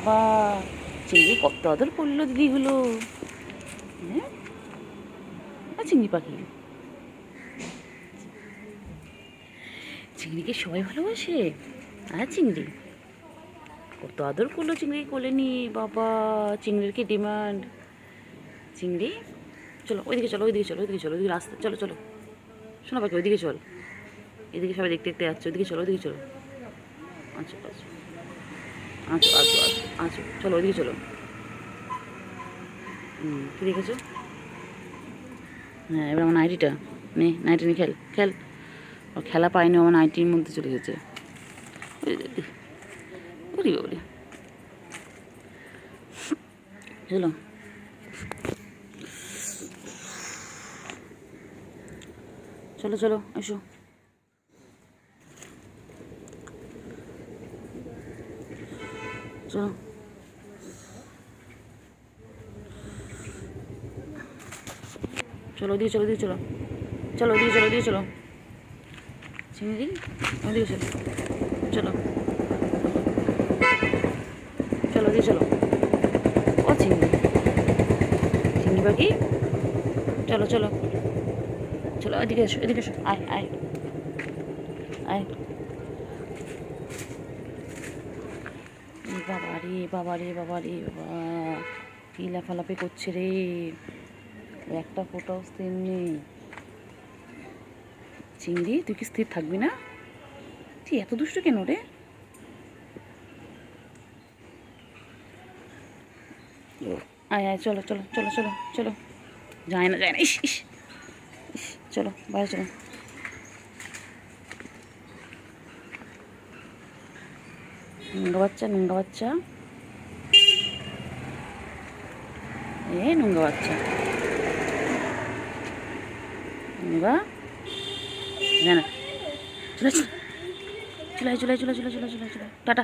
বাবা, চিংড়ি কত আদর করলো দিদিগুলো। হ্যাঁ, চিংড়ি পাখি, চিংড়িকে সবাই ভালোবাসে। আর চিংড়ি কত আদর করলো চিংড়ি কোলে নিয়ে। বাবা, চিংড়ির কি ডিমান্ড। চিংড়ি চলো ওইদিকে, চলো ওইদিকে, চলো ওইদিকে, চলো ওইদিকে রাস্তা, চলো চলো শোনো পাখি, ওইদিকে চল। এদিকে সবাই দেখতে দেখতে যাচ্ছে, ওইদিকে চলো, ওইদিকে চলো। আচ্ছা আচ্ছা আচ্ছা আচ্ছা আচ্ছা আচ্ছা, চলো ওইদিকে চলো। কী দেখেছো? হ্যাঁ, এবার আমার নাইটিটা নে, নাইটি নিয়ে খেল খেল। ও খেলা পায়নি, আমার নাইটির মধ্যে চলে গেছে। ওরে বাবরে, চলো চলো চলো এসো। চলো চলো ওদিকে, চলো ওদিকে, চলো চলো ওদিকে, চলো ওদিকে, চলো চিংড়ি ওদিকে চলো, চলো চলো ওদিকে চলো। ও চিংড়ি, চিংড়ি পাখি, চলো চলো চলো এদিকে এসো, এদিকে এসো, আয় আয় আয়। বাবা রে বাবা রে বাবা রে বাবা, কি লাফালাফি করছে রে, একটা ফোটাও স্থির নেই। চিংড়ি, তুই কি স্থির থাকবি না? তুই এত দুষ্ট কেন রে? আয় আয়, চলো চলো চলো চলো চলো। যায় না যায় না, ইস ইস ইস, চলো বাইরে চলো। নোংরা বাচ্চা, নোংরা বাচ্চা, এ নোংরা বাচ্চা, নোংরা না না, চলে চলে চলে চলে চলে চলে চলে চলে চলে, টাটা।